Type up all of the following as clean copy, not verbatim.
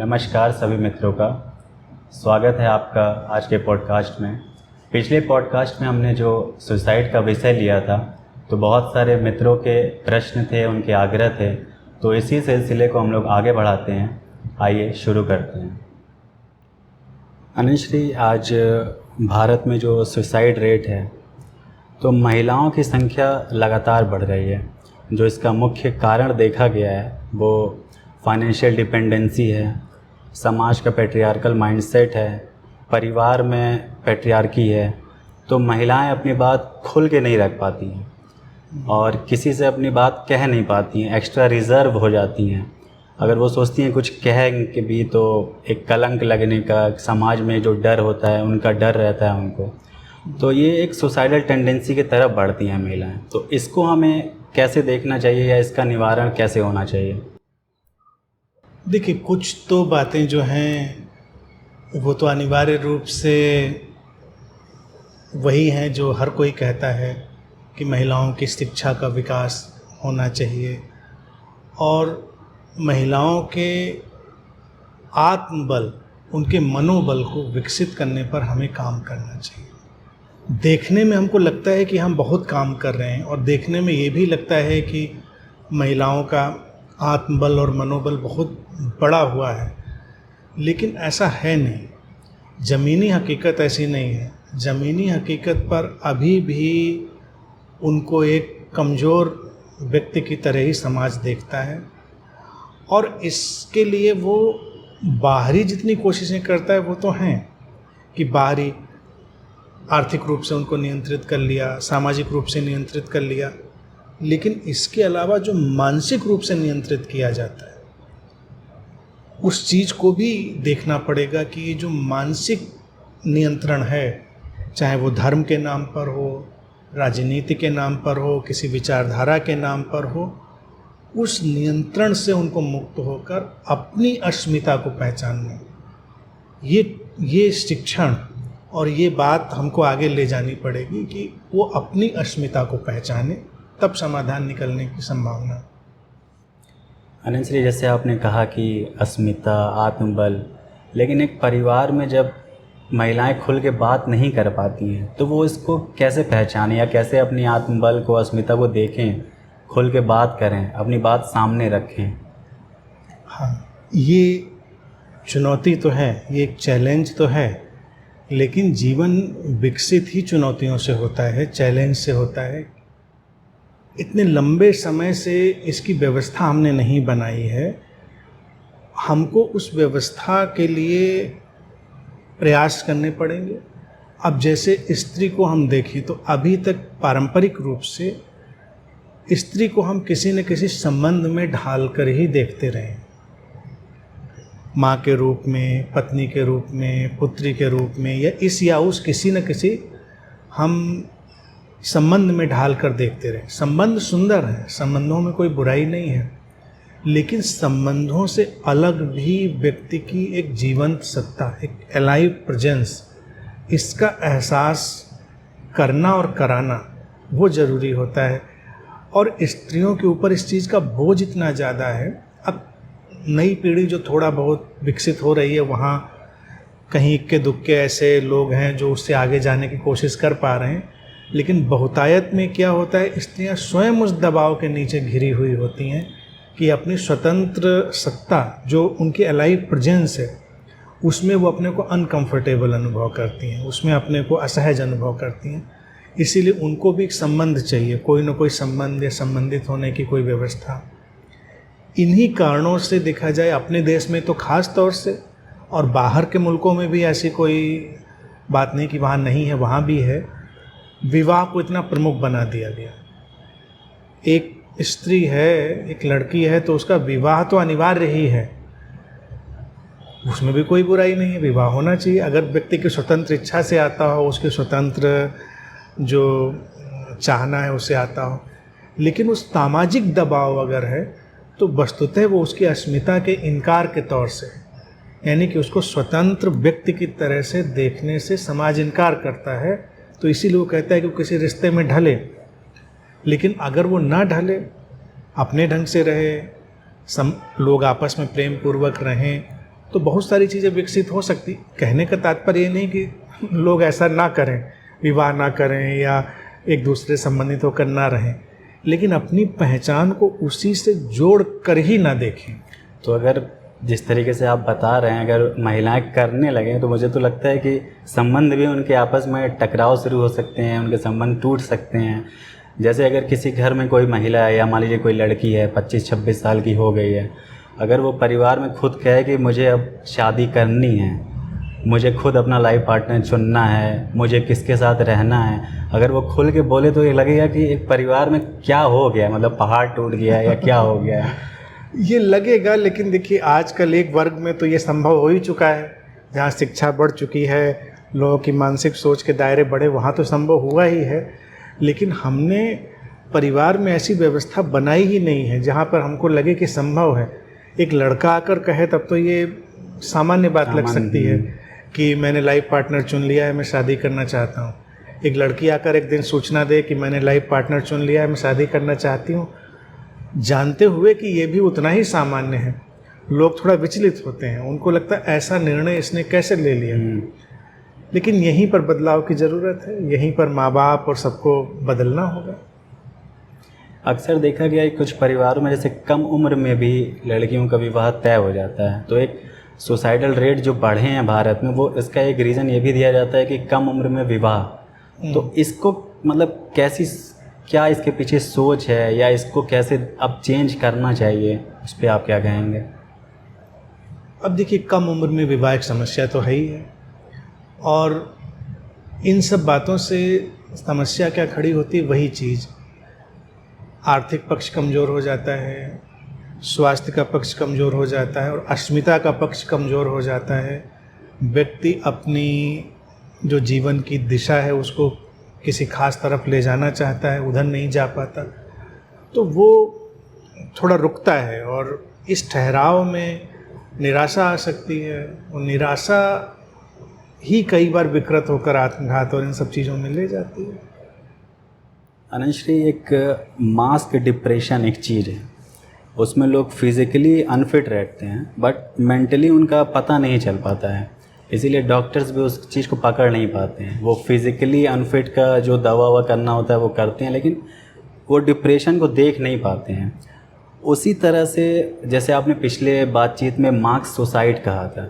नमस्कार सभी मित्रों का स्वागत है आपका आज के पॉडकास्ट में। पिछले पॉडकास्ट में हमने जो सुसाइड का विषय लिया था तो बहुत सारे मित्रों के प्रश्न थे, उनके आग्रह थे, तो इसी सिलसिले को हम लोग आगे बढ़ाते हैं। आइए शुरू करते हैं। अनुश्री, आज भारत में जो सुसाइड रेट है तो महिलाओं की संख्या लगातार बढ़ रही है। जो इसका मुख्य कारण देखा गया है वो फाइनेंशियल डिपेंडेंसी है, समाज का पैट्रियार्कल माइंडसेट है, परिवार में पैट्रियार्की है। तो महिलाएं अपनी बात खुल के नहीं रख पाती हैं और किसी से अपनी बात कह नहीं पाती हैं, एक्स्ट्रा रिज़र्व हो जाती हैं। अगर वो सोचती हैं कुछ कह के भी तो एक कलंक लगने का, समाज में जो डर होता है उनका डर रहता है उनको, तो ये एक सुसाइडल टेंडेंसी की तरफ बढ़ती हैं महिलाएं। तो इसको हमें कैसे देखना चाहिए या इसका निवारण कैसे होना चाहिए? देखिए, कुछ तो बातें जो हैं वो तो अनिवार्य रूप से वही हैं जो हर कोई कहता है कि महिलाओं की शिक्षा का विकास होना चाहिए और महिलाओं के आत्मबल, उनके मनोबल को विकसित करने पर हमें काम करना चाहिए। देखने में हमको लगता है कि हम बहुत काम कर रहे हैं और देखने में ये भी लगता है कि महिलाओं का आत्मबल और मनोबल बहुत बड़ा हुआ है, लेकिन ऐसा है नहीं। ज़मीनी हकीकत ऐसी नहीं है। ज़मीनी हकीकत पर अभी भी उनको एक कमज़ोर व्यक्ति की तरह ही समाज देखता है और इसके लिए वो बाहरी जितनी कोशिशें करता है वो तो हैं कि बाहरी आर्थिक रूप से उनको नियंत्रित कर लिया, सामाजिक रूप से नियंत्रित कर लिया, लेकिन इसके अलावा जो मानसिक रूप से नियंत्रित किया जाता है उस चीज़ को भी देखना पड़ेगा कि ये जो मानसिक नियंत्रण है, चाहे वो धर्म के नाम पर हो, राजनीति के नाम पर हो, किसी विचारधारा के नाम पर हो, उस नियंत्रण से उनको मुक्त होकर अपनी अस्मिता को पहचानना, ये शिक्षण और ये बात हमको आगे ले जानी पड़ेगी कि वो अपनी अस्मिता को पहचाने, तब समाधान निकलने की संभावना। अनुश्री, जैसे आपने कहा कि अस्मिता, आत्मबल, लेकिन एक परिवार में जब महिलाएं खुल के बात नहीं कर पाती हैं तो वो इसको कैसे पहचानें या कैसे अपनी आत्मबल को, अस्मिता को देखें, खुल के बात करें, अपनी बात सामने रखें? हाँ, ये चुनौती तो है, ये एक चैलेंज तो है, लेकिन जीवन विकसित ही चुनौतियों से होता है, चैलेंज से होता है। इतने लंबे समय से इसकी व्यवस्था हमने नहीं बनाई है, हमको उस व्यवस्था के लिए प्रयास करने पड़ेंगे। अब जैसे स्त्री को हम देखें तो अभी तक पारंपरिक रूप से स्त्री को हम किसी न किसी संबंध में ढालकर ही देखते रहे, माँ के रूप में, पत्नी के रूप में, पुत्री के रूप में, या इस या उस किसी न किसी हम संबंध में ढाल कर देखते रहे। संबंध सुंदर है, संबंधों में कोई बुराई नहीं है, लेकिन संबंधों से अलग भी व्यक्ति की एक जीवंत सत्ता, एक अलाइव प्रेजेंस, इसका एहसास करना और कराना वो ज़रूरी होता है। और स्त्रियों के ऊपर इस चीज़ का बोझ इतना ज़्यादा है। अब नई पीढ़ी जो थोड़ा बहुत विकसित हो रही है, वहाँ कहीं इक्के दुक्के ऐसे लोग हैं जो उससे आगे जाने की कोशिश कर पा रहे हैं, लेकिन बहुतायत में क्या होता है, स्त्रियां स्वयं उस दबाव के नीचे घिरी हुई होती हैं कि अपनी स्वतंत्र सत्ता, जो उनकी अलाइव प्रेजेंस है, उसमें वो अपने को अनकंफर्टेबल अनुभव करती हैं, उसमें अपने को असहज अनुभव करती हैं। इसीलिए उनको भी एक संबंध चाहिए, कोई ना कोई संबंध या संबंधित होने की कोई व्यवस्था। इन्हीं कारणों से देखा जाए अपने देश में तो ख़ास तौर से, और बाहर के मुल्कों में भी ऐसी कोई बात नहीं कि वहाँ नहीं है, वहाँ भी है, विवाह को इतना प्रमुख बना दिया गया। एक स्त्री है, एक लड़की है, तो उसका विवाह तो अनिवार्य ही है, उसमें भी कोई बुराई नहीं है, विवाह होना चाहिए अगर व्यक्ति की स्वतंत्र इच्छा से आता हो, उसके स्वतंत्र जो चाहना है उससे आता हो। लेकिन उस सामाजिक दबाव अगर है तो वस्तुतः वो उसकी अस्मिता के इनकार के तौर से, यानी कि उसको स्वतंत्र व्यक्ति की तरह से देखने से समाज इनकार करता है। तो इसीलिए वो कहता है कि किसी रिश्ते में ढले, लेकिन अगर वो ना ढले, अपने ढंग से रहे, लोग आपस में प्रेम पूर्वक रहें तो बहुत सारी चीज़ें विकसित हो सकती। कहने का तात्पर्य ये नहीं कि लोग ऐसा ना करें, विवाह ना करें या एक दूसरे संबंधित होकर ना रहें, लेकिन अपनी पहचान को उसी से जोड़ कर ही ना देखें। तो अगर जिस तरीके से आप बता रहे हैं अगर महिलाएं करने लगें तो मुझे तो लगता है कि संबंध भी उनके आपस में टकराव शुरू हो सकते हैं, उनके संबंध टूट सकते हैं। जैसे अगर किसी घर में कोई महिला है या मान लीजिए कोई लड़की है 25-26 साल की हो गई है, अगर वो परिवार में खुद कहे कि मुझे अब शादी करनी है, मुझे खुद अपना लाइफ पार्टनर चुनना है, मुझे किसके साथ रहना है, अगर वो खुल के बोले तो ये लगेगा कि एक परिवार में क्या हो गया, मतलब पहाड़ टूट गया है या क्या हो गया है। ये लगेगा, लेकिन देखिए आजकल एक वर्ग में तो ये संभव हो ही चुका है, जहाँ शिक्षा बढ़ चुकी है, लोगों की मानसिक सोच के दायरे बढ़े, वहाँ तो संभव हुआ ही है। लेकिन हमने परिवार में ऐसी व्यवस्था बनाई ही नहीं है जहाँ पर हमको लगे कि संभव है। एक लड़का आकर कहे तब तो ये सामान्य बात लग सकती है कि मैंने लाइफ पार्टनर चुन लिया है, मैं शादी करना चाहता हूँ। एक लड़की आकर एक दिन सूचना दे कि मैंने लाइफ पार्टनर चुन लिया है, मैं शादी करना चाहती हूँ, जानते हुए कि ये भी उतना ही सामान्य है, लोग थोड़ा विचलित होते हैं। उनको लगता है ऐसा निर्णय इसने कैसे ले लिया। लेकिन यहीं पर बदलाव की ज़रूरत है, यहीं पर माँ बाप और सबको बदलना होगा। अक्सर देखा गया है कुछ परिवारों में जैसे कम उम्र में भी लड़कियों का विवाह तय हो जाता है, तो एक सुसाइडल रेट जो बढ़े हैं भारत में, वो इसका एक रीज़न ये भी दिया जाता है कि कम उम्र में विवाह। तो इसको मतलब कैसी, क्या इसके पीछे सोच है या इसको कैसे अब चेंज करना चाहिए, उस पर आप क्या कहेंगे? अब देखिए कम उम्र में विवाह एक समस्या तो है ही है, और इन सब बातों से समस्या क्या खड़ी होती है, वही चीज़, आर्थिक पक्ष कमज़ोर हो जाता है, स्वास्थ्य का पक्ष कमज़ोर हो जाता है और अस्मिता का पक्ष कमज़ोर हो जाता है। व्यक्ति अपनी जो जीवन की दिशा है उसको किसी खास तरफ ले जाना चाहता है, उधर नहीं जा पाता, तो वो थोड़ा रुकता है और इस ठहराव में निराशा आ सकती है, और निराशा ही कई बार विकृत होकर आत्मघात और इन सब चीज़ों में ले जाती है। अनश्री, एक मास्क डिप्रेशन एक चीज़ है, उसमें लोग फिज़िकली अनफिट रहते हैं बट मेंटली उनका पता नहीं चल पाता है, इसीलिए डॉक्टर्स भी उस चीज़ को पकड़ नहीं पाते हैं। वो फिज़िकली अनफिट का जो दवा ववा करना होता है वो करते हैं, लेकिन वो डिप्रेशन को देख नहीं पाते हैं। उसी तरह से जैसे आपने पिछले बातचीत में मार्क्स सुसाइड कहा था,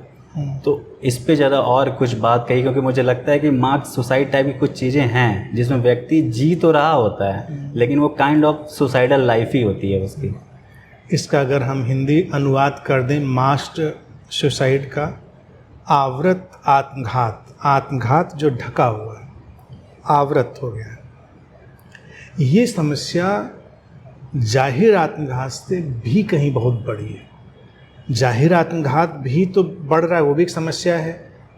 तो इस पे ज़रा और कुछ बात कही, क्योंकि मुझे लगता है कि मार्क्स सुसाइड टाइप की कुछ चीज़ें हैं जिसमें व्यक्ति जी तो रहा होता है लेकिन वो काइंड ऑफ सुसाइडल लाइफ ही होती है उसकी। इसका अगर हम हिंदी अनुवाद कर दें, मास्ड सुसाइड का आवृत आत्मघात, आत्मघात जो ढका हुआ है, आवृत हो गया। ये समस्या जाहिर आत्मघात से भी कहीं बहुत बड़ी है। जाहिर आत्मघात भी तो बढ़ रहा है, वो भी एक समस्या है,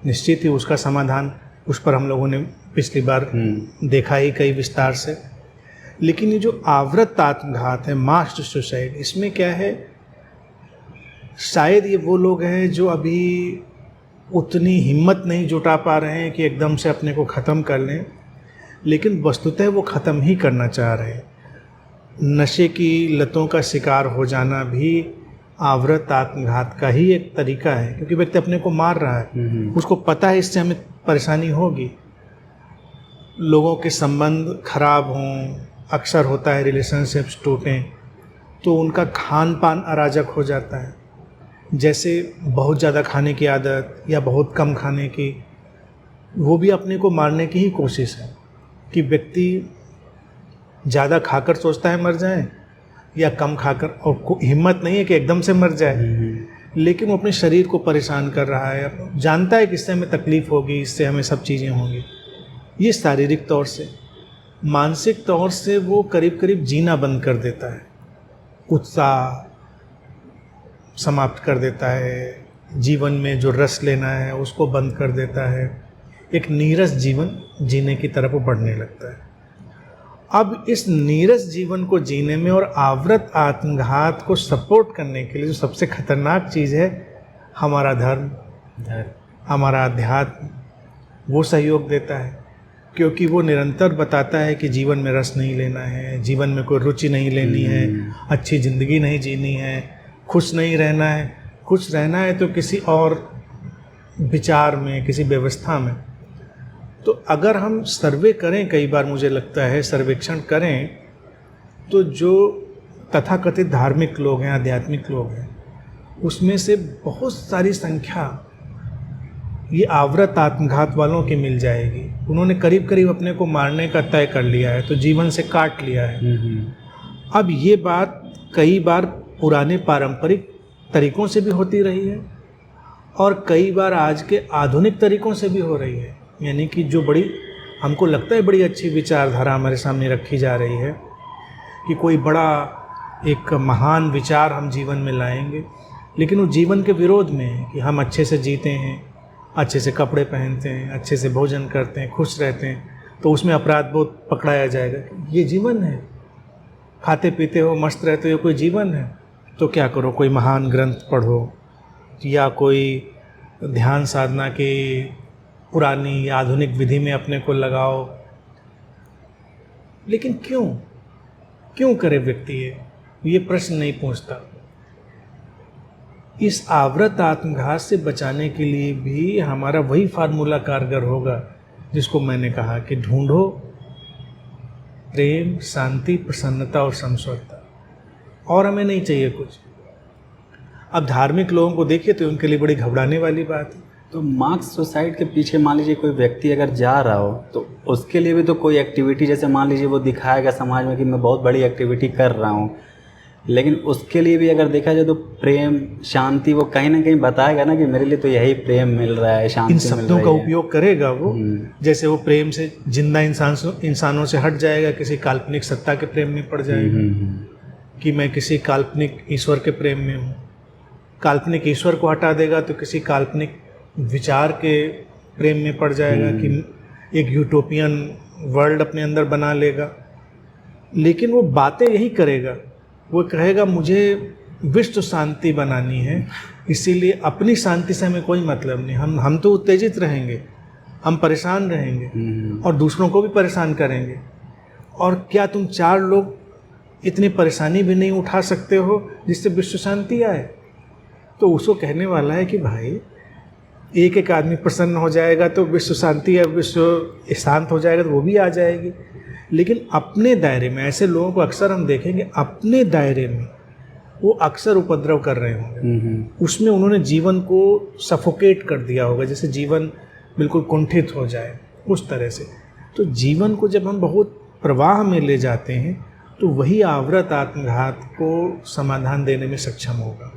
निश्चित ही उसका समाधान उस पर हम लोगों ने पिछली बार देखा ही कई विस्तार से। लेकिन ये जो आवृत आत्मघात है, मास्ड सुसाइड, इसमें क्या है, शायद ये वो लोग हैं जो अभी उतनी हिम्मत नहीं जुटा पा रहे हैं कि एकदम से अपने को ख़त्म कर लें, लेकिन वस्तुतः वो ख़त्म ही करना चाह रहे हैं। नशे की लतों का शिकार हो जाना भी आवृत आत्मघात का ही एक तरीका है, क्योंकि व्यक्ति अपने को मार रहा है, उसको पता है इससे हमें परेशानी होगी। लोगों के संबंध खराब हों, अक्सर होता है रिलेशनशिप्स टूटें, तो उनका खान पान अराजक हो जाता है। जैसे बहुत ज़्यादा खाने की आदत या बहुत कम खाने की, वो भी अपने को मारने की ही कोशिश है कि व्यक्ति ज़्यादा खाकर सोचता है मर जाए या कम खाकर, और हिम्मत नहीं है कि एकदम से मर जाए, लेकिन वो अपने शरीर को परेशान कर रहा है, जानता है कि इससे हमें तकलीफ़ होगी, इससे हमें सब चीज़ें होंगी। ये शारीरिक तौर से, मानसिक तौर से वो करीब करीब जीना बंद कर देता है, उत्साह समाप्त कर देता है, जीवन में जो रस लेना है उसको बंद कर देता है, एक नीरस जीवन जीने की तरफ वो बढ़ने लगता है। अब इस नीरस जीवन को जीने में और आवृत आत्मघात को सपोर्ट करने के लिए जो सबसे खतरनाक चीज़ है, हमारा धर्म, हमारा अध्यात्म, वो सहयोग देता है, क्योंकि वो निरंतर बताता है कि जीवन में रस नहीं लेना है, जीवन में कोई रुचि नहीं लेनी है, अच्छी ज़िंदगी नहीं जीनी है, खुश नहीं रहना है, खुश रहना है तो किसी और विचार में, किसी व्यवस्था में। तो अगर हम सर्वे करें, कई बार मुझे लगता है सर्वेक्षण करें, तो जो तथाकथित धार्मिक लोग हैं, आध्यात्मिक लोग हैं, उसमें से बहुत सारी संख्या ये आवृत आत्मघात वालों की मिल जाएगी। उन्होंने करीब करीब अपने को मारने का तय कर लिया है, तो जीवन से काट लिया है। अब ये बात कई बार पुराने पारंपरिक तरीकों से भी होती रही है और कई बार आज के आधुनिक तरीकों से भी हो रही है। यानी कि जो बड़ी, हमको लगता है बड़ी अच्छी विचारधारा हमारे सामने रखी जा रही है कि कोई बड़ा एक महान विचार हम जीवन में लाएंगे, लेकिन वो जीवन के विरोध में है कि हम अच्छे से जीते हैं, अच्छे से कपड़े पहनते हैं, अच्छे से भोजन करते हैं, खुश रहते हैं, तो उसमें अपराध बोध पकड़ाया जाएगा। ये जीवन है, खाते पीते हो, मस्त रहते हो, कोई जीवन है। तो क्या करो, कोई महान ग्रंथ पढ़ो या कोई ध्यान साधना की पुरानी या आधुनिक विधि में अपने को लगाओ। लेकिन क्यों करे व्यक्ति ये प्रश्न नहीं पूछता। इस आवृत आत्मघात से बचाने के लिए भी हमारा वही फार्मूला कारगर होगा जिसको मैंने कहा कि ढूंढो प्रेम, शांति, प्रसन्नता और समझौता, और हमें नहीं चाहिए कुछ। अब धार्मिक लोगों को देखिए तो उनके लिए बड़ी घबराने वाली बात है। तो मार्क्स सुसाइड के पीछे मान लीजिए कोई व्यक्ति अगर जा रहा हो तो उसके लिए भी तो कोई एक्टिविटी, जैसे मान लीजिए वो दिखाएगा समाज में कि मैं बहुत बड़ी एक्टिविटी कर रहा हूँ, लेकिन उसके लिए भी अगर देखा जाए तो प्रेम, शांति, वो कहीं ना कहीं बताएगा ना कि मेरे लिए तो यही प्रेम मिल रहा है, शांति इन मिल शब्दों रही का है। उपयोग करेगा वो। जैसे वो प्रेम से जिंदा इंसानों से हट जाएगा, किसी काल्पनिक सत्ता के प्रेम में पड़ जाएगा कि मैं किसी काल्पनिक ईश्वर के प्रेम में हूँ। काल्पनिक ईश्वर को हटा देगा तो किसी काल्पनिक विचार के प्रेम में पड़ जाएगा कि एक यूटोपियन वर्ल्ड अपने अंदर बना लेगा। लेकिन वो बातें यही करेगा, वो कहेगा मुझे विश्व शांति बनानी है, इसीलिए अपनी शांति से हमें कोई मतलब नहीं, हम तो उत्तेजित रहेंगे, हम परेशान रहेंगे और दूसरों को भी परेशान करेंगे। और क्या तुम 4 लोग इतनी परेशानी भी नहीं उठा सकते हो जिससे विश्व शांति आए? तो उसको कहने वाला है कि भाई एक आदमी प्रसन्न हो जाएगा तो विश्व शांति या विश्व शांत हो जाएगा तो वो भी आ जाएगी। लेकिन अपने दायरे में ऐसे लोगों को अक्सर हम देखेंगे, अपने दायरे में वो अक्सर उपद्रव कर रहे होंगे। उसमें उन्होंने जीवन को सफोकेट कर दिया होगा, जैसे जीवन बिल्कुल कुंठित हो जाए उस तरह से। तो जीवन को जब हम बहुत प्रवाह में ले जाते हैं तो वही आवृत आत्मघात को समाधान देने में सक्षम होगा।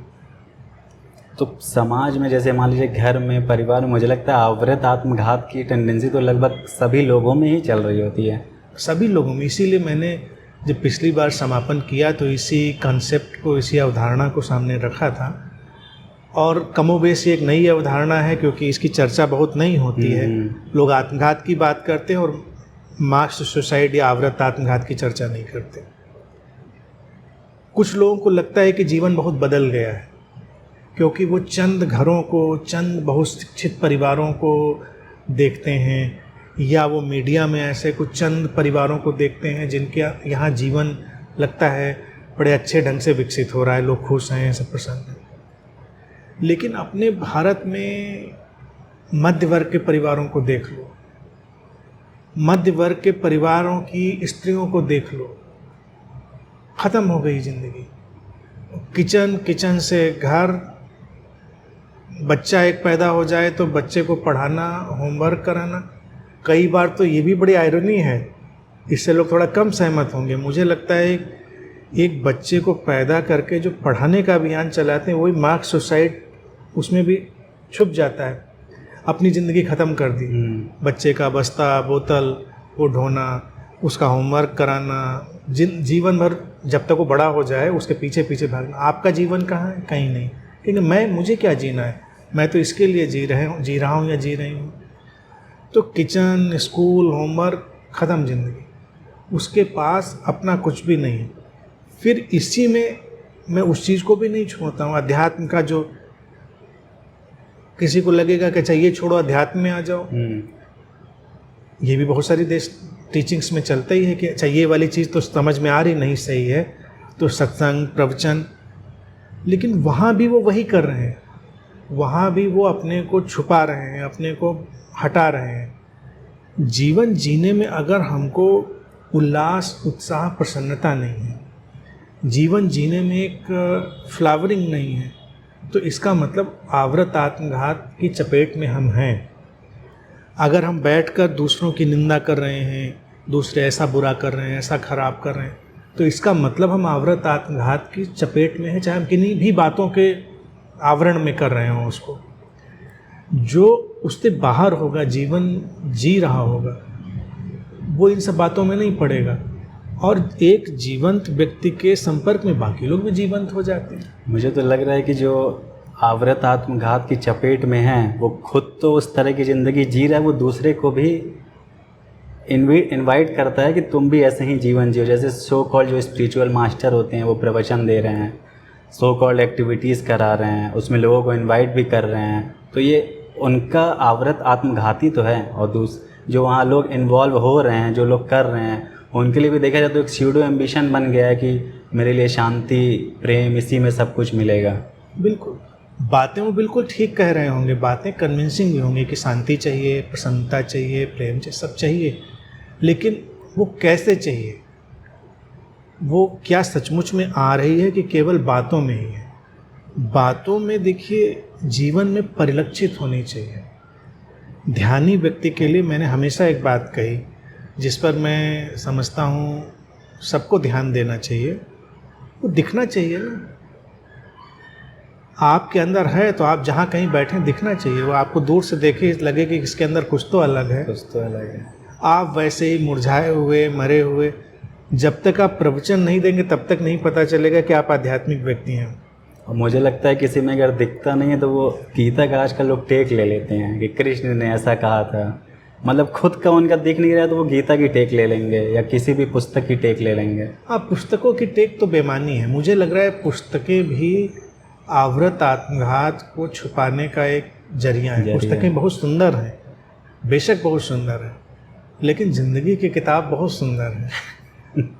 तो समाज में, जैसे मान लीजिए घर में, परिवार में, मुझे लगता है आवृत आत्मघात की टेंडेंसी तो लगभग सभी लोगों में ही चल रही होती है। सभी लोगों में। इसीलिए मैंने जब पिछली बार समापन किया तो इसी कॉन्सेप्ट को, इसी अवधारणा को सामने रखा था। और कमोबेश एक नई अवधारणा है क्योंकि इसकी चर्चा बहुत नहीं होती है। लोग आत्मघात की बात करते हैं और मास सुसाइड या आवृत आत्मघात की चर्चा नहीं करते। कुछ लोगों को लगता है कि जीवन बहुत बदल गया है क्योंकि वो चंद घरों को, चंद बहुशिक्षित परिवारों को देखते हैं, या वो मीडिया में ऐसे कुछ चंद परिवारों को देखते हैं जिनके यहाँ जीवन लगता है बड़े अच्छे ढंग से विकसित हो रहा है, लोग खुश हैं, सब प्रसन्न हैं। लेकिन अपने भारत में मध्य वर्ग के परिवारों को देख लो, मध्य वर्ग के परिवारों की स्त्रियों को देख लो, ख़त्म हो गई ज़िंदगी। किचन से घर, बच्चा एक पैदा हो जाए तो बच्चे को पढ़ाना, होमवर्क कराना। कई बार तो ये भी बड़ी आयरनी है, इससे लोग थोड़ा कम सहमत होंगे। मुझे लगता है एक बच्चे को पैदा करके जो पढ़ाने का अभियान चलाते हैं वही मार्क्स सुसाइड उसमें भी छुप जाता है। अपनी ज़िंदगी ख़त्म कर दी, बच्चे का बस्ता, बोतल वो ढोना, उसका होमवर्क कराना, जीवन भर जब तक वो बड़ा हो जाए उसके पीछे पीछे भागना। आपका जीवन कहाँ है? कहीं नहीं। क्योंकि मुझे क्या जीना है, मैं तो इसके लिए जी रहा हूँ या जी रही हूँ। तो किचन, स्कूल, होमवर्क, ख़त्म ज़िंदगी। उसके पास अपना कुछ भी नहीं है। फिर इसी में मैं उस चीज़ को भी नहीं छोड़ता हूँ, अध्यात्म का। जो किसी को लगेगा कि चाहिए छोड़ो अध्यात्म में आ जाओ, ये भी बहुत सारी टीचिंग्स में चलता ही है कि अच्छा ये वाली चीज़ तो समझ में आ रही नहीं सही है, तो सत्संग, प्रवचन। लेकिन वहाँ भी वो वही कर रहे हैं। वहाँ भी वो अपने को छुपा रहे हैं, अपने को हटा रहे हैं। जीवन जीने में अगर हमको उल्लास, उत्साह, प्रसन्नता नहीं है, जीवन जीने में एक फ्लावरिंग नहीं है, तो इसका मतलब आवृत आत्मघात की चपेट में हम हैं। अगर हम बैठकर दूसरों की निंदा कर रहे हैं, दूसरे ऐसा बुरा कर रहे हैं, ऐसा खराब कर रहे हैं, तो इसका मतलब हम आवृत आत्मघात की चपेट में हैं, चाहे हम किन्हीं भी बातों के आवरण में कर रहे हों उसको। जो उससे बाहर होगा, जीवन जी रहा होगा, वो इन सब बातों में नहीं पड़ेगा, और एक जीवंत व्यक्ति के संपर्क में बाकी लोग भी जीवंत हो जाते हैं। मुझे तो लग रहा है कि जो आवृत आत्मघात की चपेट में हैं वो खुद तो उस तरह की ज़िंदगी जी रहा है, वो दूसरे को भी इनवाइट करता है कि तुम भी ऐसे ही जीवन जियो। जैसे सो कॉल्ड जो स्पिरिचुअल मास्टर होते हैं वो प्रवचन दे रहे हैं, सो कॉल्ड एक्टिविटीज़ करा रहे हैं, उसमें लोगों को इनवाइट भी कर रहे हैं, तो ये उनका आवृत आत्मघाती तो है। और जो वहाँ लोग इन्वॉल्व हो रहे हैं, जो लोग कर रहे हैं, उनके लिए भी देखा जाए तो एक स्यूडो एम्बिशन बन गया है कि मेरे लिए शांति, प्रेम, इसी में सब कुछ मिलेगा। बिल्कुल, बातें वो बिल्कुल ठीक कह रहे होंगे, बातें कन्विंसिंग भी होंगी कि शांति चाहिए, प्रसन्नता चाहिए, प्रेम चाहिए, सब चाहिए, लेकिन वो कैसे चाहिए, वो क्या सचमुच में आ रही है कि केवल बातों में ही है। बातों में देखिए जीवन में परिलक्षित होनी चाहिए। ध्यानी व्यक्ति के लिए मैंने हमेशा एक बात कही, जिस पर मैं समझता हूँ सबको ध्यान देना चाहिए, वो दिखना चाहिए ना। आपके अंदर है तो आप जहाँ कहीं बैठे दिखना चाहिए, वो आपको दूर से देखे लगे कि इसके अंदर कुछ तो अलग है, कुछ तो अलग है। आप वैसे ही मुरझाए हुए, मरे हुए, जब तक आप प्रवचन नहीं देंगे तब तक नहीं पता चलेगा कि आप आध्यात्मिक व्यक्ति हैं। और मुझे लगता है किसी में अगर दिखता नहीं है तो वो गीता का आजकल लोग टेक ले लेते हैं कि कृष्ण ने ऐसा कहा था, मतलब खुद का उनका दिख नहीं रहा तो वो गीता की टेक ले लेंगे या किसी भी पुस्तक की टेक ले लेंगे। हाँ, पुस्तकों की टेक तो बेमानी है। मुझे लग रहा है पुस्तकें भी आवृत आत्मघात को छुपाने का एक जरिया है। पुस्तकें बहुत सुंदर हैं, बेशक बहुत सुंदर है, लेकिन ज़िंदगी की किताब बहुत सुंदर है।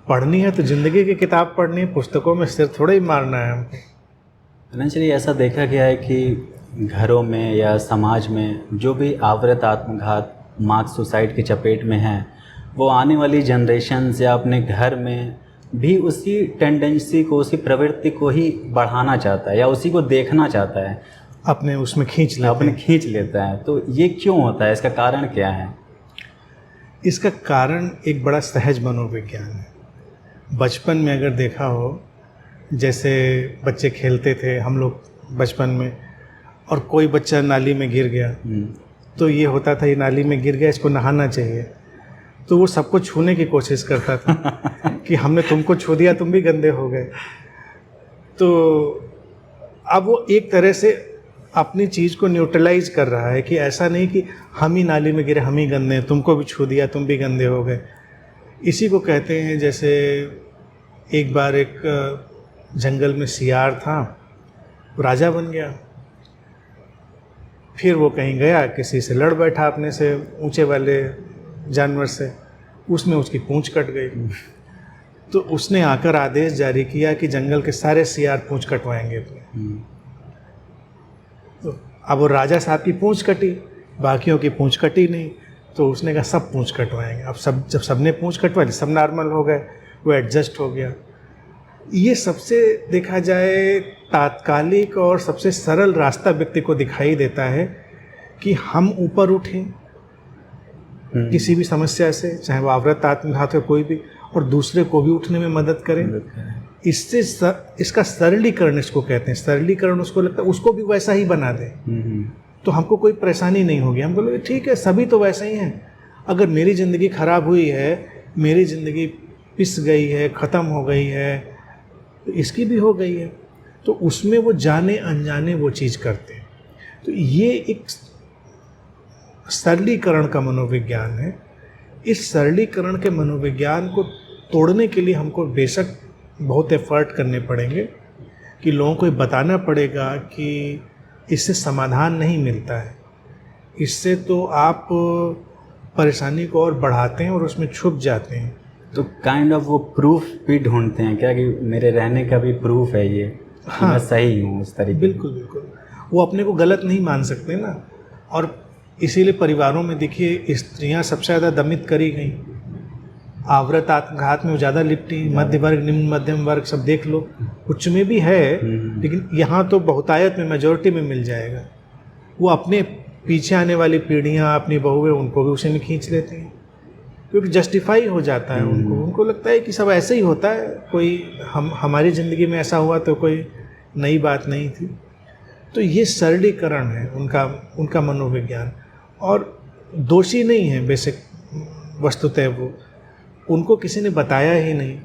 पढ़नी है तो ज़िंदगी की किताब पढ़नी है, पुस्तकों में सिर थोड़ा ही मारना है हमको। चलिए, ऐसा देखा गया है कि घरों में या समाज में जो भी आवृत आत्मघात, मास सुसाइड की चपेट में हैं, वो आने वाली जनरेशन्स या अपने घर में भी उसी टेंडेंसी को, उसी प्रवृत्ति को ही बढ़ाना चाहता है या उसी को देखना चाहता है, अपने उसमें खींच लेता है। तो ये क्यों होता है, इसका कारण क्या है? इसका कारण एक बड़ा सहज मनोविज्ञान है। बचपन में अगर देखा हो, जैसे बच्चे खेलते थे हम लोग बचपन में, और कोई बच्चा नाली में गिर गया तो ये होता था, ये नाली में गिर गया, इसको नहाना चाहिए, तो वो सबको छूने की कोशिश करता था कि हमने तुमको छू दिया, तुम भी गंदे हो गए। तो अब वो एक तरह से अपनी चीज़ को न्यूट्रलाइज कर रहा है कि ऐसा नहीं कि हम ही नाली में गिरे, हम ही गंदे हैं, तुमको भी छू दिया, तुम भी गंदे हो गए। इसी को कहते हैं, जैसे एक बार एक जंगल में सियार था, राजा बन गया, फिर वो कहीं गया, किसी से लड़ बैठा अपने से ऊंचे वाले जानवर से, उसमें उसकी पूंछ कट गई। तो उसने आकर आदेश जारी किया कि जंगल के सारे सियार पूंछ कटवाएंगे अपने। तो अब वो राजा साहब की पूंछ कटी, बाकियों की पूंछ कटी नहीं, तो उसने कहा सब पूंछ कटवाएंगे। अब जब सबने पूंछ कटवाई, सब नॉर्मल हो गए, वो एडजस्ट हो गया। ये सबसे देखा जाए तात्कालिक और सबसे सरल रास्ता व्यक्ति को दिखाई देता है कि हम ऊपर उठें किसी भी समस्या से, चाहे वो आवृत आत्मघात हो कोई भी, और दूसरे को भी उठने में मदद करें। इससे इसका सरलीकरण इसको कहते हैं। सरलीकरण उसको लगता है उसको भी वैसा ही बना दें तो हमको कोई परेशानी नहीं होगी। हम बोले ठीक है, सभी तो वैसे ही हैं। अगर मेरी ज़िंदगी ख़राब हुई है, मेरी ज़िंदगी पिस गई है, ख़त्म हो गई है, तो इसकी भी हो गई है, तो उसमें वो जाने अनजाने वो चीज़ करते हैं। तो ये एक सरलीकरण का मनोविज्ञान है। इस सरलीकरण के मनोविज्ञान को तोड़ने के लिए हमको बेशक बहुत एफर्ट करने पड़ेंगे कि लोगों को बताना पड़ेगा कि इससे समाधान नहीं मिलता है, इससे तो आप परेशानी को और बढ़ाते हैं और उसमें छुप जाते हैं। तो काइंड ऑफ वो प्रूफ भी ढूंढते हैं क्या कि मेरे रहने का भी प्रूफ है ये, हाँ, मैं सही हूँ उस तरीके। बिल्कुल बिल्कुल। वो अपने को गलत नहीं मान सकते ना। और इसीलिए परिवारों में देखिए स्त्रियां सबसे ज़्यादा दमित करी गई, आवृत आत्मघात में वो ज़्यादा लिपटी, मध्य वर्ग निम्न मध्यम वर्ग सब देख लो, उच्च में भी है लेकिन यहाँ तो बहुतायत में मेजॉरिटी में मिल जाएगा। वो अपने पीछे आने वाली पीढ़ियाँ अपनी बहुएं उनको भी उसी में खींच लेते हैं क्योंकि जस्टिफाई हो जाता है उनको लगता है कि सब ऐसे ही होता है, कोई हमारी ज़िंदगी में ऐसा हुआ तो कोई नई बात नहीं थी। तो ये सरलीकरण है उनका मनोविज्ञान, और दोषी नहीं है बेसिक वस्तुतः वो, उनको किसी ने बताया ही नहीं,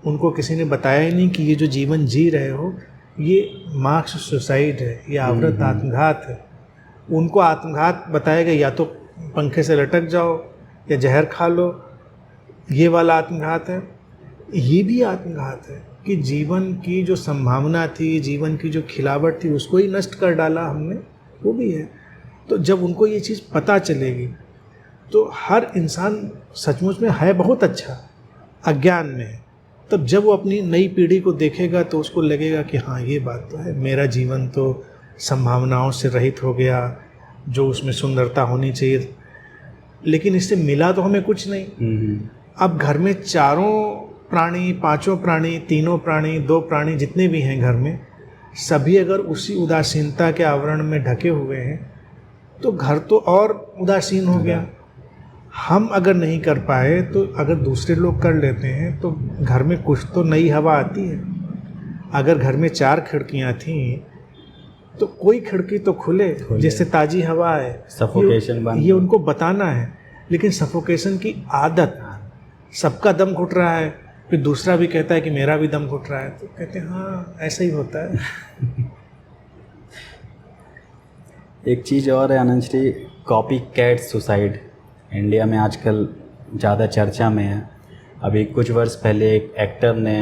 उनको किसी ने बताया ही नहीं कि ये जो जीवन जी रहे हो ये मार्क्स सुसाइड है, ये आवृत आत्मघात है। उनको आत्मघात बताया गया या तो पंखे से लटक जाओ या जहर खा लो, ये वाला आत्मघात है। ये भी आत्मघात है कि जीवन की जो संभावना थी, जीवन की जो खिलावट थी, उसको ही नष्ट कर डाला हमने, वो भी है। तो जब उनको ये चीज़ पता चलेगी तो हर इंसान सचमुच में है बहुत अच्छा, अज्ञान में है, तब जब वो अपनी नई पीढ़ी को देखेगा तो उसको लगेगा कि हाँ ये बात तो है, मेरा जीवन तो संभावनाओं से रहित हो गया, जो उसमें सुंदरता होनी चाहिए, लेकिन इससे मिला तो हमें कुछ नहीं। अब घर में चारों प्राणी, पांचों प्राणी, तीनों प्राणी, दो प्राणी, जितने भी हैं घर में, सभी अगर उसी उदासीनता के आवरण में ढके हुए हैं तो घर तो और उदासीन हो गया। हम अगर नहीं कर पाए तो अगर दूसरे लोग कर लेते हैं तो घर में कुछ तो नई हवा आती है। अगर घर में 4 खिड़कियां थीं तो कोई खिड़की तो खुले जिससे ताज़ी हवा आए। सफोकेशन बंद, ये उनको बताना है। लेकिन सफोकेशन की आदत, सबका दम घुट रहा है, फिर दूसरा भी कहता है कि मेरा भी दम घुट रहा है, तो कहते हैं हाँ ऐसा ही होता है। एक चीज़ और है Anand Shri, copy cat suicide India में आजकल ज़्यादा चर्चा में है। अभी कुछ वर्ष पहले एक एक्टर ने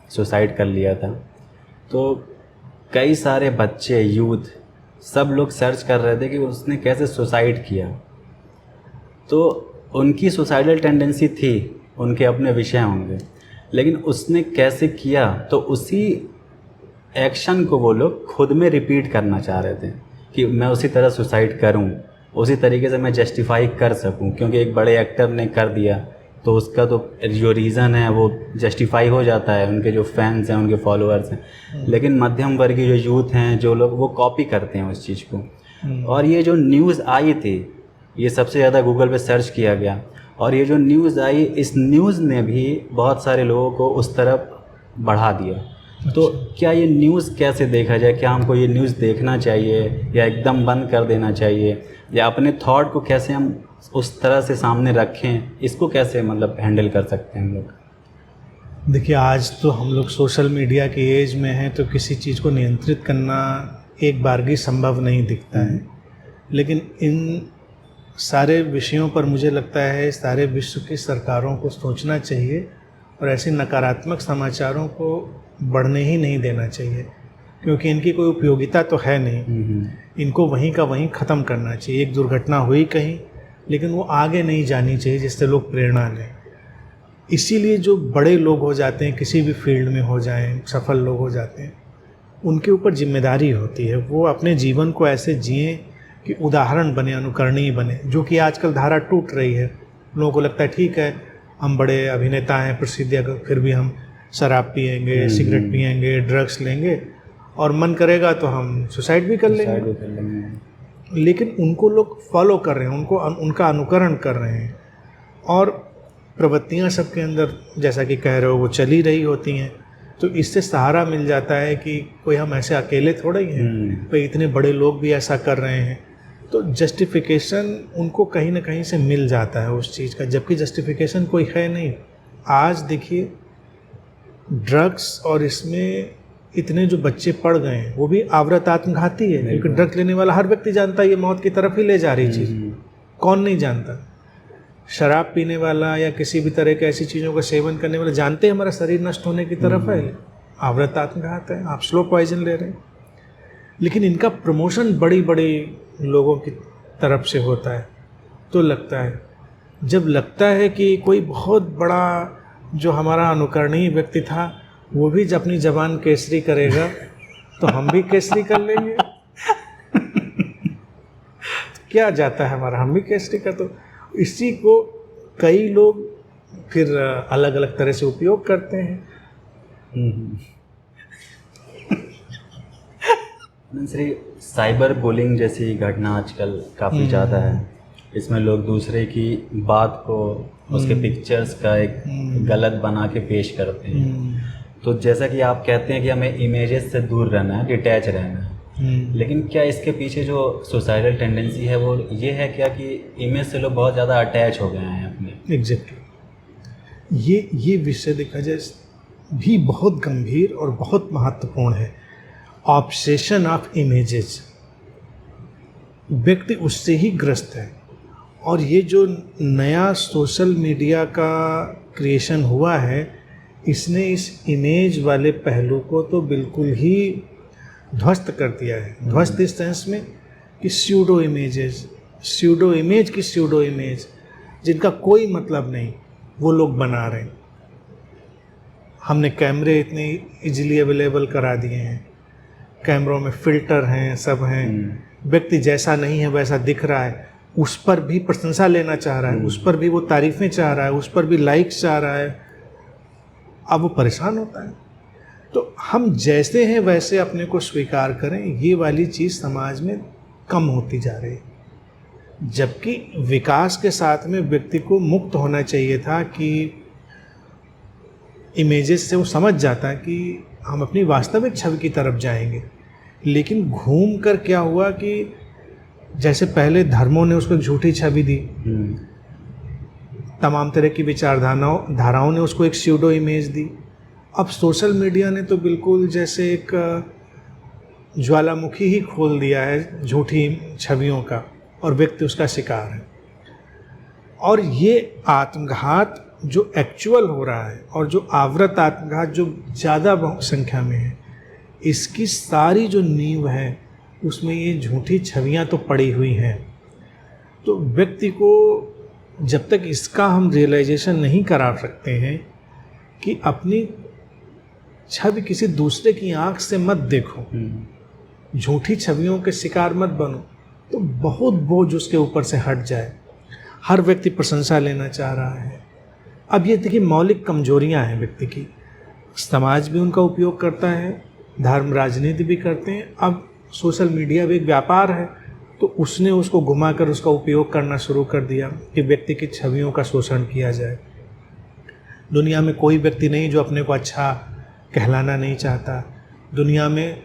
सुसाइड कर लिया था, तो कई सारे बच्चे, यूथ, सब लोग सर्च कर रहे थे कि उसने कैसे सुसाइड किया। तो उनकी सुसाइडल टेंडेंसी थी, उनके अपने विषय होंगे, लेकिन उसने कैसे किया, तो उसी एक्शन को वो लोग खुद में रिपीट करना चाह रहे थे कि मैं उसी तरह सुसाइड करूं, उसी तरीके से मैं जस्टिफाई कर सकूं, क्योंकि एक बड़े एक्टर ने कर दिया तो उसका तो जो रीज़न है वो जस्टिफाई हो जाता है, उनके जो फैंस हैं, उनके फॉलोअर्स हैं। लेकिन मध्यम वर्गीय जो यूथ हैं, जो लोग, वो कॉपी करते हैं उस चीज़ को। और ये जो न्यूज़ आई थी, ये सबसे ज़्यादा गूगल पे सर्च किया गया, और ये जो न्यूज़ आई, इस न्यूज़ ने भी बहुत सारे लोगों को उस तरफ बढ़ा दिया। तो क्या ये न्यूज़ कैसे देखा जाए? क्या हमको ये न्यूज़ देखना चाहिए या एकदम बंद कर देना चाहिए, या अपने थॉट को कैसे हम उस तरह से सामने रखें, इसको कैसे मतलब हैंडल कर सकते हैं हम लोग? देखिए, आज तो हम लोग सोशल मीडिया की एज में हैं, तो किसी चीज़ को नियंत्रित करना एक बारगी संभव नहीं दिखता है। लेकिन इन सारे विषयों पर मुझे लगता है सारे विश्व की सरकारों को सोचना चाहिए और ऐसे नकारात्मक समाचारों को बढ़ने ही नहीं देना चाहिए, क्योंकि इनकी कोई उपयोगिता तो है नहीं। इनको वहीं का वहीं ख़त्म करना चाहिए। एक दुर्घटना हुई कहीं, लेकिन वो आगे नहीं जानी चाहिए जिससे लोग प्रेरणा लें। इसीलिए जो बड़े लोग हो जाते हैं, किसी भी फील्ड में हो जाएं, सफल लोग हो जाते हैं, उनके ऊपर जिम्मेदारी होती है वो अपने जीवन को ऐसे जिएं कि उदाहरण बने, अनुकरणीय बने, जो कि आजकल धारा टूट रही है। लोगों को लगता है ठीक है, हम बड़े अभिनेता हैं, प्रसिद्ध, फिर भी हम शराब पिएंगे, सिगरेट पिएंगे, ड्रग्स लेंगे, और मन करेगा तो हम सुसाइड भी कर लेंगे। लेकिन उनको लोग फॉलो कर रहे हैं, उनका अनुकरण कर रहे हैं, और प्रवृत्तियां सबके अंदर, जैसा कि कह रहे हो, वो चली रही होती हैं। तो इससे सहारा मिल जाता है कि कोई हम ऐसे अकेले थोड़ा ही हैं, कोई इतने बड़े लोग भी ऐसा कर रहे हैं। तो जस्टिफिकेशन उनको कहीं ना कहीं से मिल जाता है उस चीज़ का, जबकि जस्टिफिकेशन कोई है नहीं। आज देखिए, ड्रग्स और इसमें इतने जो बच्चे पड़ गए हैं, वो भी आवृत आत्मघाती है, क्योंकि ड्रग्स लेने वाला हर व्यक्ति जानता है ये मौत की तरफ ही ले जा रही चीज़। कौन नहीं जानता? शराब पीने वाला या किसी भी तरह के ऐसी चीज़ों का सेवन करने वाला जानते हैं हमारा शरीर नष्ट होने की तरफ है, आवृत आत्मघात है, आप स्लो पॉइजन ले रहे हैं। लेकिन इनका प्रमोशन बड़ी बड़ी लोगों की तरफ से होता है। तो लगता है, जब लगता है कि कोई बहुत बड़ा जो हमारा अनुकरणीय व्यक्ति था वो भी जब अपनी जबान केसरी करेगा तो हम भी केसरी कर लेंगे। क्या जाता है हमारा, हम भी कैसे का। तो इसी को कई लोग फिर अलग अलग तरह से उपयोग करते हैं। श्री, साइबर बुलिंग जैसी घटना आजकल काफ़ी ज़्यादा है। इसमें लोग दूसरे की बात को, उसके पिक्चर्स का एक गलत बना के पेश करते हैं। तो जैसा कि आप कहते हैं कि हमें इमेजेस से दूर रहना है, डिटैच रहना है, लेकिन क्या इसके पीछे जो सुसाइडल टेंडेंसी है वो ये है क्या कि इमेज से लोग बहुत ज़्यादा अटैच हो गए हैं अपने? एग्जैक्टली। ये विषय देखा जाए भी बहुत गंभीर और बहुत महत्वपूर्ण है। ऑब्सेशन ऑफ इमेजेस, व्यक्ति उससे ही ग्रस्त है। और ये जो नया सोशल मीडिया का क्रिएशन हुआ है, इसने इस इमेज वाले पहलू को तो बिल्कुल ही ध्वस्त कर दिया है। ध्वस्त इस सेंस में कि स्यूडो इमेजेस, स्यूडो इमेज की स्यूडो इमेज जिनका कोई मतलब नहीं, वो लोग बना रहे हैं। हमने कैमरे इतने इजीली अवेलेबल करा दिए हैं, कैमरों में फ़िल्टर हैं, सब हैं। व्यक्ति जैसा नहीं है वैसा दिख रहा है, उस पर भी प्रशंसा लेना चाह रहा है, उस पर भी वो तारीफ़ें चाह रहा है, उस पर भी लाइक्स चाह रहा है। अब वो परेशान होता है। तो हम जैसे हैं वैसे अपने को स्वीकार करें, ये वाली चीज़ समाज में कम होती जा रही है। जबकि विकास के साथ में व्यक्ति को मुक्त होना चाहिए था कि इमेजेस से वो समझ जाता कि हम अपनी वास्तविक छवि की तरफ जाएंगे। लेकिन घूम कर क्या हुआ कि जैसे पहले धर्मों ने उसको झूठी छवि दी, तमाम तरह की विचारधाराओं ने उसको एक स्यूडो इमेज दी। अब सोशल मीडिया ने तो बिल्कुल जैसे एक ज्वालामुखी ही खोल दिया है झूठी छवियों का, और व्यक्ति उसका शिकार है। और ये आत्मघात जो एक्चुअल हो रहा है और जो आवृत आत्मघात जो ज़्यादा संख्या में है, इसकी सारी जो नींव है उसमें ये झूठी छवियां तो पड़ी हुई हैं। तो व्यक्ति को जब तक इसका हम रियलाइजेशन नहीं करा सकते हैं कि अपनी छवि किसी दूसरे की आंख से मत देखो, झूठी छवियों के शिकार मत बनो, तो बहुत बोझ उसके ऊपर से हट जाए। हर व्यक्ति प्रशंसा लेना चाह रहा है। अब ये देखिए मौलिक कमजोरियां हैं व्यक्ति की, समाज भी उनका उपयोग करता है, धर्म राजनीति भी करते हैं। अब सोशल मीडिया भी एक व्यापार है, तो उसने उसको घुमाकर उसका उपयोग करना शुरू कर दिया कि व्यक्ति की छवियों का शोषण किया जाए। दुनिया में कोई व्यक्ति नहीं जो अपने को अच्छा कहलाना नहीं चाहता। दुनिया में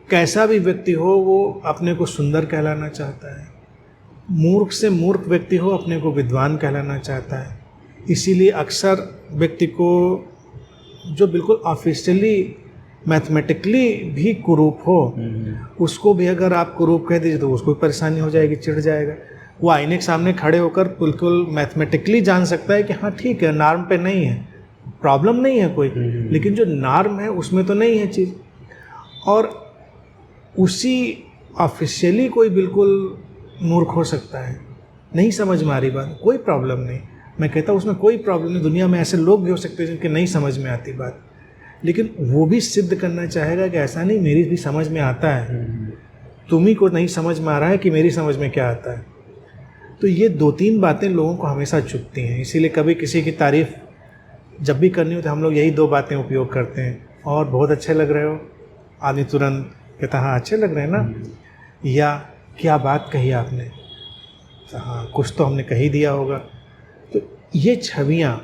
कैसा भी व्यक्ति हो वो अपने को सुंदर कहलाना चाहता है। मूर्ख से मूर्ख व्यक्ति हो अपने को विद्वान कहलाना चाहता है। इसीलिए अक्सर व्यक्ति को जो बिल्कुल ऑफिशियली मैथमेटिकली भी कुरूप हो, उसको भी अगर आप कुरूप कह दीजिए तो उसको भी परेशानी हो जाएगी, चिढ़ जाएगा। वो आईने के सामने खड़े होकर बिल्कुल मैथमेटिकली जान सकता है कि हाँ ठीक है, नॉर्म पे नहीं है, प्रॉब्लम नहीं है कोई, लेकिन जो नॉर्म है उसमें तो नहीं है चीज़। और उसी ऑफिशियली कोई बिल्कुल मूर्ख हो सकता है, नहीं समझ में आ रही बात, कोई प्रॉब्लम नहीं। मैं कहता हूँ उसमें कोई प्रॉब्लम नहीं। दुनिया में ऐसे लोग भी हो सकते हैं जिनके नहीं समझ में आती बात, लेकिन वो भी सिद्ध करना चाहेगा कि ऐसा नहीं, मेरी भी समझ में आता है, तुम्ही को नहीं समझ में आ रहा है कि मेरी समझ में क्या आता है। तो ये 2-3 बातें लोगों को हमेशा चुभती हैं। इसीलिए कभी किसी की तारीफ़ जब भी करनी हो तो हम लोग यही 2 बातें उपयोग करते हैं, और बहुत अच्छे लग रहे हो, आदमी तुरंत कहता हाँ अच्छे लग रहे हैं ना, या क्या बात कही आपने, तो हाँ कुछ तो हमने कही दिया होगा। तो ये छवियाँ,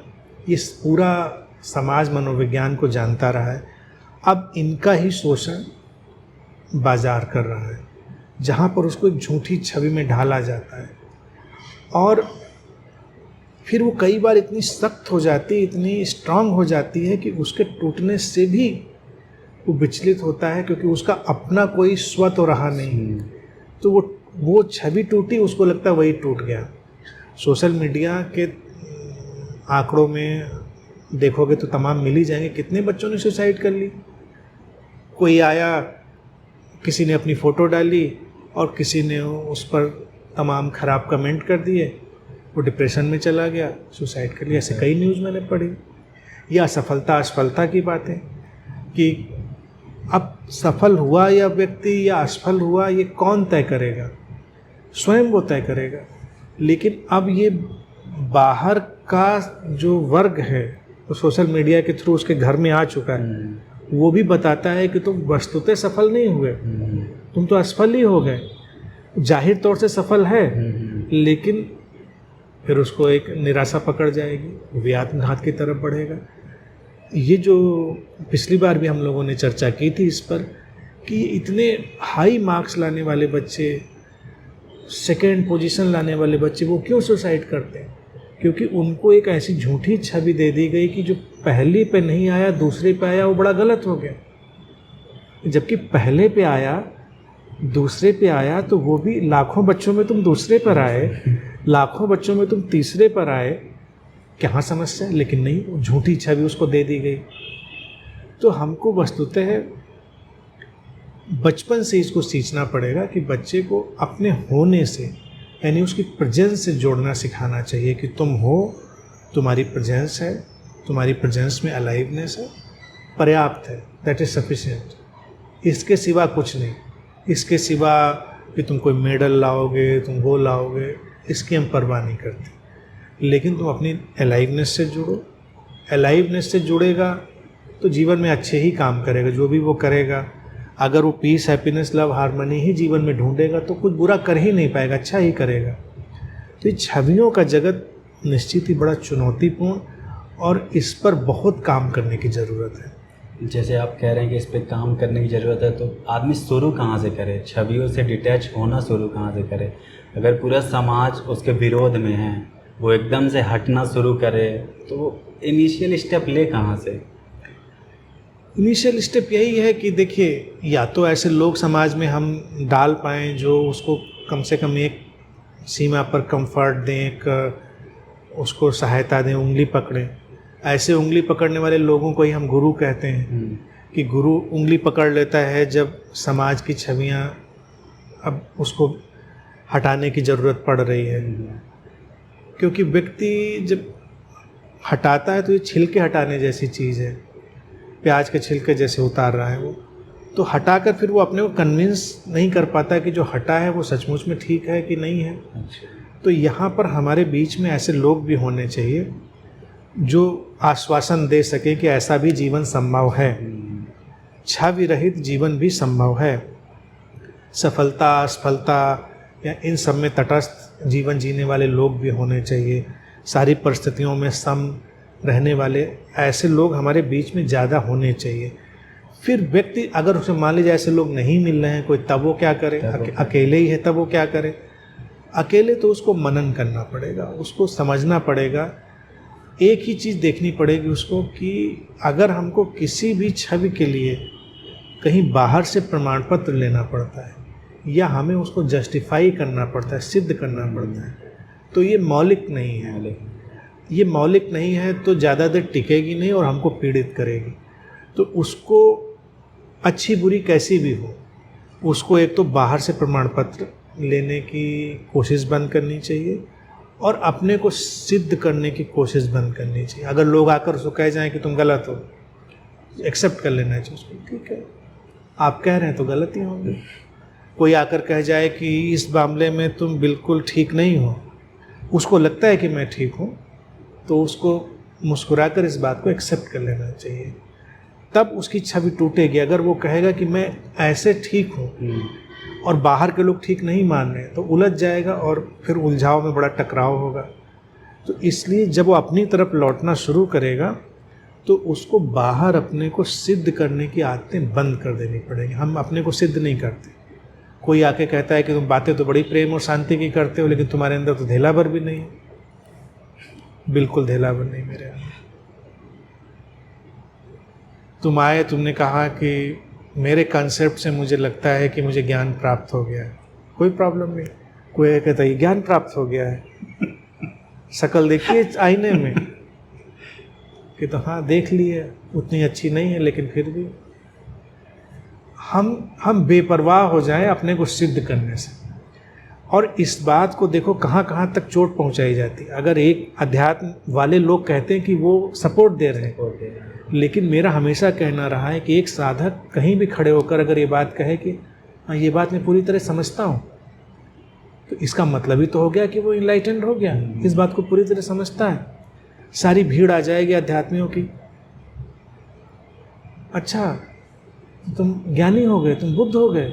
ये पूरा समाज मनोविज्ञान को जानता रहा है। अब इनका ही शोषण बाजार कर रहा है, जहाँ पर उसको एक झूठी छवि में ढाला जाता है, और फिर वो कई बार इतनी सख्त हो जाती है, इतनी स्ट्रांग हो जाती है कि उसके टूटने से भी वो विचलित होता है, क्योंकि उसका अपना कोई स्व तो रहा नहीं। तो वो छवि टूटी, उसको लगता है वही टूट गया। सोशल मीडिया के आंकड़ों में देखोगे तो तमाम मिल ही जाएंगे, कितने बच्चों ने सुसाइड कर ली। कोई आया, किसी ने अपनी फ़ोटो डाली और किसी ने उस पर तमाम ख़राब कमेंट कर दिए, वो डिप्रेशन में चला गया, सुसाइड कर लिया। ऐसे कई न्यूज़ मैंने पढ़ी। या असफलता की बातें कि अब सफल हुआ या व्यक्ति या असफल हुआ, ये कौन तय करेगा। स्वयं वो तय करेगा। लेकिन अब ये बाहर का जो वर्ग है तो सोशल मीडिया के थ्रू उसके घर में आ चुका है, वो भी बताता है कि तुम वस्तुतः सफल नहीं हुए, तुम तो असफल ही हो गए। जाहिर तौर से सफल है, लेकिन फिर उसको एक निराशा पकड़ जाएगी, वो भी आत्मघात की तरफ बढ़ेगा। ये जो पिछली बार भी हम लोगों ने चर्चा की थी इस पर कि इतने हाई मार्क्स लाने वाले बच्चे, सेकेंड पोजीशन लाने वाले बच्चे, वो क्यों सुसाइड करते हैं? क्योंकि उनको एक ऐसी झूठी छवि दे दी गई कि जो पहले पे नहीं आया दूसरे पे आया, वो बड़ा गलत हो गया। जबकि पहले पे आया दूसरे पे आया तो वो भी लाखों बच्चों में तुम दूसरे पर आए, लाखों बच्चों में तुम तीसरे पर आए, क्या समस्या है? लेकिन नहीं, वो झूठी छवि उसको दे दी गई। तो हमको वस्तुतः बचपन से इसको सींचना पड़ेगा कि बच्चे को अपने होने से, यानी उसकी प्रेजेंस से जोड़ना सिखाना चाहिए कि तुम हो, तुम्हारी प्रेजेंस है, तुम्हारी प्रेजेंस में अलाइवनेस है, पर्याप्त है, दैट इज सफिशिएंट। इसके सिवा कुछ नहीं, इसके सिवा कि तुम कोई मेडल लाओगे, तुम वो लाओगे, इसकी हम परवाह नहीं करते। लेकिन तुम अपनी अलाइवनेस से जुड़ो। अलाइवनेस से जुड़ेगा तो जीवन में अच्छे ही काम करेगा, जो भी वो करेगा। अगर वो पीस, हैप्पीनेस, लव, हार्मनी ही जीवन में ढूंढेगा तो कुछ बुरा कर ही नहीं पाएगा, अच्छा ही करेगा। तो ये छवियों का जगत निश्चित ही बड़ा चुनौतीपूर्ण, और इस पर बहुत काम करने की ज़रूरत है। जैसे आप कह रहे हैं कि इस पे काम करने की ज़रूरत है, तो आदमी शुरू कहाँ से करे? छवियों से डिटैच होना शुरू कहाँ से करे? अगर पूरा समाज उसके विरोध में है, वो एकदम से हटना शुरू करे, तो वो इनिशियल स्टेप ले कहाँ से? इनिशियल स्टेप यही है कि देखिए, या तो ऐसे लोग समाज में हम डाल पाएँ जो उसको कम से कम एक सीमा पर कंफर्ट दें, एक उसको सहायता दें, उंगली पकड़ें। ऐसे उंगली पकड़ने वाले लोगों को ही हम गुरु कहते हैं कि गुरु उंगली पकड़ लेता है जब समाज की छवियां अब उसको हटाने की ज़रूरत पड़ रही है। क्योंकि व्यक्ति जब हटाता है तो ये छिलके हटाने जैसी चीज़ है, प्याज के छिलके जैसे उतार रहा है वो। तो हटाकर फिर वो अपने को कन्विंस नहीं कर पाता कि जो हटा है वो सचमुच में ठीक है कि नहीं है। तो यहाँ पर हमारे बीच में ऐसे लोग भी होने चाहिए जो आश्वासन दे सके कि ऐसा भी जीवन संभव है, छवि रहित जीवन भी संभव है। सफलता, असफलता या इन सब में तटस्थ जीवन जीने वाले लोग भी होने चाहिए। सारी परिस्थितियों में सम रहने वाले ऐसे लोग हमारे बीच में ज़्यादा होने चाहिए। फिर व्यक्ति अगर उसे मान लीजिए ऐसे लोग नहीं मिल रहे हैं कोई, तब वो क्या करे? अकेले ही है तब वो क्या करे? अकेले तो उसको मनन करना पड़ेगा, उसको समझना पड़ेगा। एक ही चीज़ देखनी पड़ेगी उसको कि अगर हमको किसी भी छवि के लिए कहीं बाहर से प्रमाण पत्र लेना पड़ता है या हमें उसको जस्टिफाई करना पड़ता है, सिद्ध करना पड़ता है, तो ये मौलिक नहीं है। ये मौलिक नहीं है तो ज़्यादा देर टिकेगी नहीं और हमको पीड़ित करेगी। तो उसको अच्छी बुरी कैसी भी हो, उसको एक तो बाहर से प्रमाण पत्र लेने की कोशिश बंद करनी चाहिए और अपने को सिद्ध करने की कोशिश बंद करनी चाहिए। अगर लोग आकर उसको कह जाएं कि तुम गलत हो, एक्सेप्ट कर लेना चाहिए उसको, ठीक है आप कह रहे हैं तो गलती होंगी। कोई आकर कह जाए कि इस मामले में तुम बिल्कुल ठीक नहीं हो, उसको लगता है कि मैं ठीक हूँ, तो उसको मुस्कुराकर इस बात को एक्सेप्ट कर लेना चाहिए, तब उसकी छवि टूटेगी। अगर वो कहेगा कि मैं ऐसे ठीक हूँ और बाहर के लोग ठीक नहीं मान रहे, तो उलझ जाएगा और फिर उलझाव में बड़ा टकराव होगा। तो इसलिए जब वो अपनी तरफ लौटना शुरू करेगा तो उसको बाहर अपने को सिद्ध करने की आदतें बंद कर देनी पड़ेगी। हम अपने को सिद्ध नहीं करते। कोई आके कहता है कि तुम बातें तो बड़ी प्रेम और शांति की करते हो, लेकिन तुम्हारे अंदर तो धेला भर भी नहीं है। बिल्कुल धेला भर नहीं मेरे अंदर। तुम आए, तुमने कहा कि मेरे कंसेप्ट से मुझे लगता है कि मुझे ज्ञान प्राप्त हो गया है, कोई प्रॉब्लम नहीं। कोई कहता है ज्ञान प्राप्त हो गया है, शक्ल देखिए आईने में कि तो हाँ देख लिए, उतनी अच्छी नहीं है, लेकिन फिर भी हम बेपरवाह हो जाएं अपने को सिद्ध करने से। और इस बात को देखो कहाँ कहाँ तक चोट पहुँचाई जाती है। अगर एक अध्यात्म वाले लोग कहते हैं कि वो सपोर्ट दे रहे हैं, लेकिन मेरा हमेशा कहना रहा है कि एक साधक कहीं भी खड़े होकर अगर ये बात कहे कि हाँ ये बात मैं पूरी तरह समझता हूँ, तो इसका मतलब ही तो हो गया कि वो इनलाइटेंड हो गया, इस बात को पूरी तरह समझता है। सारी भीड़ आ जाएगी अध्यात्मियों की, अच्छा तुम ज्ञानी हो गए, तुम बुद्ध हो गए।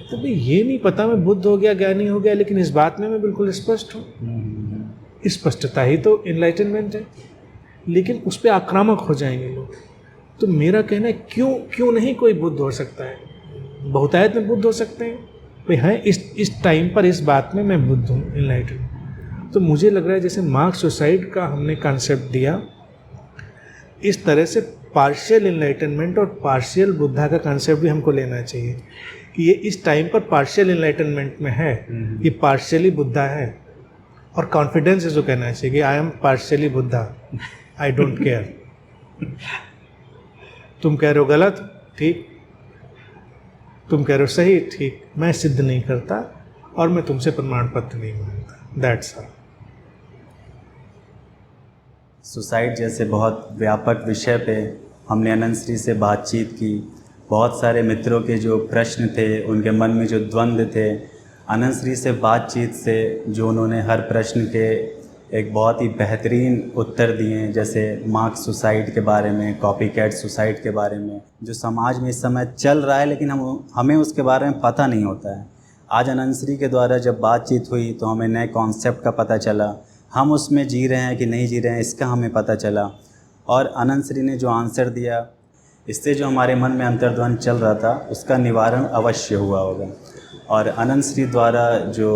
तो भाई ये नहीं पता मैं बुद्ध हो गया, ज्ञानी हो गया, लेकिन इस बात में मैं बिल्कुल स्पष्ट हूँ। स्पष्टता ही तो इनलाइटनमेंट है। लेकिन उस पर आक्रामक हो जाएंगे लोग। तो मेरा कहना है क्यों नहीं कोई बुद्ध हो सकता है, बहुतायत में बुद्ध हो सकते हैं भाई, हैं इस टाइम पर इस बात में मैं बुद्ध हूँ, इनलाइटन। तो मुझे लग रहा है जैसे मार्क्स सुसाइड का हमने कॉन्सेप्ट दिया, इस तरह से पार्शियल इनलाइटनमेंट और पार्शियल बुद्धा का कॉन्सेप्ट भी हमको लेना चाहिए कि ये इस टाइम पर पार्शियल इनलाइटनमेंट में है, ये पार्शियली बुद्धा है। और कॉन्फिडेंस इसको कहना चाहिए कि I am partially Buddha, I don't care. तुम कह रहे हो गलत, ठीक, तुम कह रहे हो सही, ठीक, मैं सिद्ध नहीं करता और मैं तुमसे प्रमाण पत्र नहीं मांगता, दैट्स ऑल। सुसाइड जैसे बहुत व्यापक विषय पे हमने अनंत श्री से बातचीत की। बहुत सारे मित्रों के जो प्रश्न थे, उनके मन में जो द्वंद्व थे, अनंत श्री से बातचीत से जो उन्होंने हर प्रश्न के एक बहुत ही बेहतरीन उत्तर दिए, जैसे मार्क्स सुसाइड के बारे में, कॉपी कैट सुसाइड के बारे में, जो समाज में इस समय चल रहा है लेकिन हमें उसके बारे में पता नहीं होता है। आज अनंत श्री के द्वारा जब बातचीत हुई तो हमें नए कॉन्सेप्ट का पता चला, हम उसमें जी रहे हैं कि नहीं जी रहे हैं इसका हमें पता चला। और अनंत श्री ने जो आंसर दिया, इससे जो हमारे मन में अंतर्द्वंद चल रहा था उसका निवारण अवश्य हुआ होगा। और अनंत श्री द्वारा जो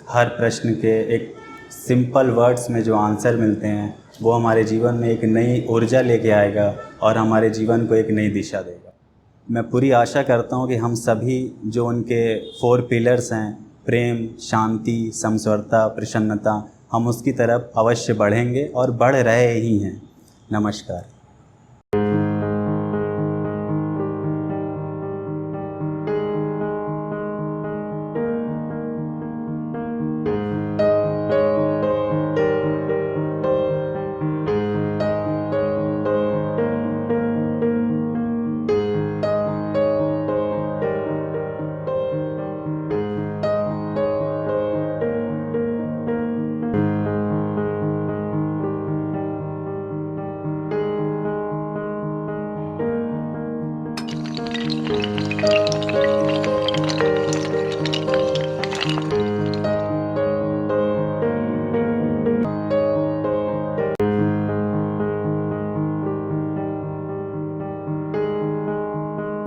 हर प्रश्न के एक सिंपल वर्ड्स में जो आंसर मिलते हैं, वो हमारे जीवन में एक नई ऊर्जा लेके आएगा और हमारे जीवन को एक नई दिशा देगा। मैं पूरी आशा करता हूँ कि हम सभी जो उनके 4 पिलर्स हैं, प्रेम, शांति, समस्वरता, प्रसन्नता, हम उसकी तरफ अवश्य बढ़ेंगे और बढ़ रहे ही हैं। नमस्कार।